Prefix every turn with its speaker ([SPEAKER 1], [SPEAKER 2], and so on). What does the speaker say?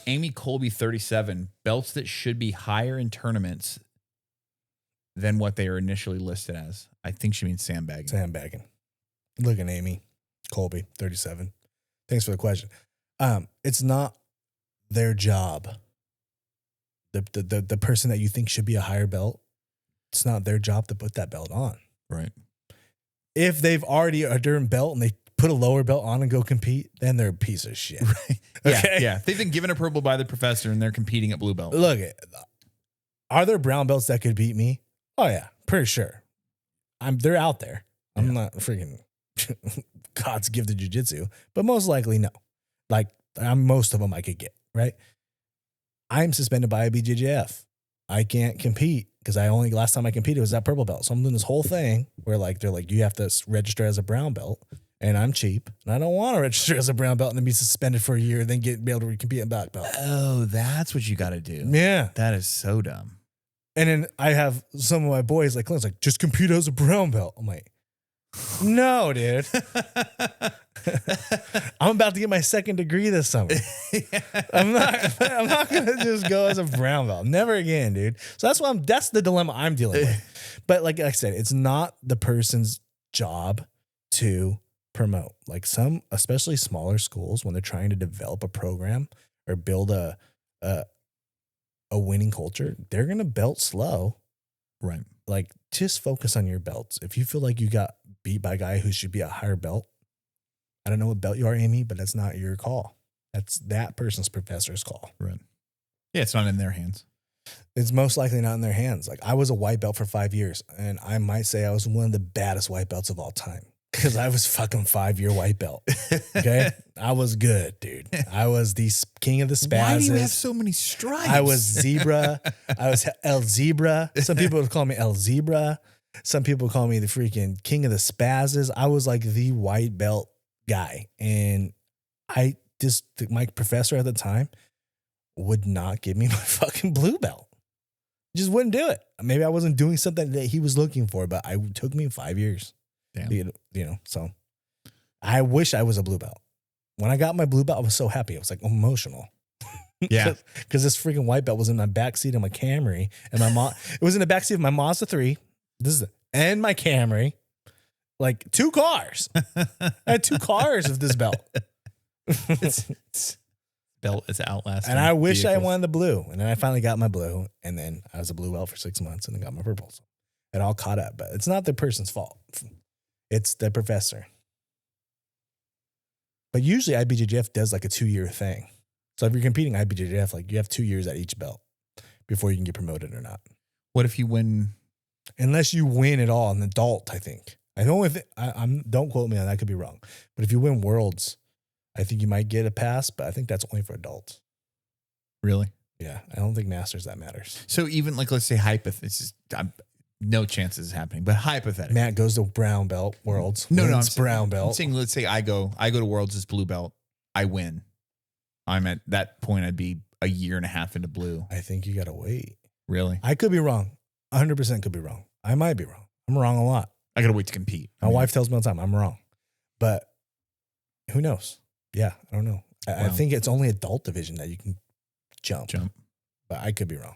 [SPEAKER 1] Amy Colby 37, belts that should be higher in tournaments than what they are initially listed as. I think she means sandbagging.
[SPEAKER 2] Sandbagging. Look at Amy Colby 37. Thanks for the question. It's not their job. The person that you think should be a higher belt, it's not their job to put that belt on.
[SPEAKER 1] Right.
[SPEAKER 2] If they've already a different belt and they put a lower belt on and go compete, then they're a piece of shit.
[SPEAKER 1] Right. Okay? Yeah. They've been given a purple by the professor and they're competing at blue belt.
[SPEAKER 2] Look, are there brown belts that could beat me? Oh yeah, pretty sure. They're out there. I'm not freaking God's gift to jiu-jitsu, but most likely no. Like most of them I could get, right? I'm suspended by a BJJF. I can't compete because last time I competed was that purple belt. So I'm doing this whole thing where they're like, you have to register as a brown belt, and I'm cheap and I don't want to register as a brown belt and then be suspended for a year and then be able to compete in black belt.
[SPEAKER 1] Oh, that's what you got to do.
[SPEAKER 2] Yeah.
[SPEAKER 1] That is so dumb.
[SPEAKER 2] And then I have some of my boys like, just compete as a brown belt. I'm like, no, dude. I'm about to get my second degree this summer. I'm not gonna just go as a brown belt. Never again, dude. So that's the dilemma I'm dealing with. But like I said, it's not the person's job to promote. Like some, especially smaller schools, when they're trying to develop a program or build a winning culture, they're gonna belt slow.
[SPEAKER 1] Right.
[SPEAKER 2] Like just focus on your belts. If you feel like you got beat by a guy who should be a higher belt, I don't know what belt you are, Amy, but that's not your call. That's that person's professor's call.
[SPEAKER 1] Right. Yeah, it's not in their hands.
[SPEAKER 2] It's most likely not in their hands. Like I was a white belt for 5 years, and I might say I was one of the baddest white belts of all time because I was fucking 5-year white belt. Okay. I was good, dude. I was the king of the spazzes.
[SPEAKER 1] Why do you have so many stripes?
[SPEAKER 2] I was zebra. I was El Zebra. Some people would call me El Zebra. Some people call me the freaking king of the spazzes. I was like the white belt guy. And my professor at the time would not give me my fucking blue belt. Just wouldn't do it. Maybe I wasn't doing something that he was looking for, but it took me 5 years.
[SPEAKER 1] Damn.
[SPEAKER 2] So I wish I was a blue belt. When I got my blue belt, I was so happy. I was like emotional.
[SPEAKER 1] Yeah.
[SPEAKER 2] Because this freaking white belt was in my backseat of my Camry. And it was in the backseat of my Mazda 3. And my Camry. Like 2 cars. I had 2 cars of this belt.
[SPEAKER 1] Belt is outlasting.
[SPEAKER 2] And I wish I wanted the blue. And then I finally got my blue. And then I was a blue belt for 6 months and then got my purple. So it all caught up. But it's not the person's fault. It's the professor. But usually IBJJF does like a 2-year thing. So if you're competing IBJJF, like you have 2 years at each belt before you can get promoted or not.
[SPEAKER 1] What if you win? Unless
[SPEAKER 2] you win at all, an adult, I think. Don't quote me on that. I could be wrong. But if you win Worlds, I think you might get a pass, but I think that's only for adults.
[SPEAKER 1] Really?
[SPEAKER 2] Yeah. I don't think Masters that matters.
[SPEAKER 1] So even like, let's say no chances happening, but hypothetically.
[SPEAKER 2] Matt goes to brown belt Worlds.
[SPEAKER 1] No, I'm
[SPEAKER 2] brown belt.
[SPEAKER 1] I'm saying, let's say I go to Worlds as blue belt. I win. I'm at that point. I'd be a year and a half into blue.
[SPEAKER 2] I think you got to wait.
[SPEAKER 1] Really?
[SPEAKER 2] I could be wrong. 100% could be wrong. I might be wrong. I'm wrong a lot.
[SPEAKER 1] I got to wait to compete.
[SPEAKER 2] My wife tells me all the time I'm wrong, but who knows? Yeah. I don't know. I think it's only adult division that you can jump, but I could be wrong.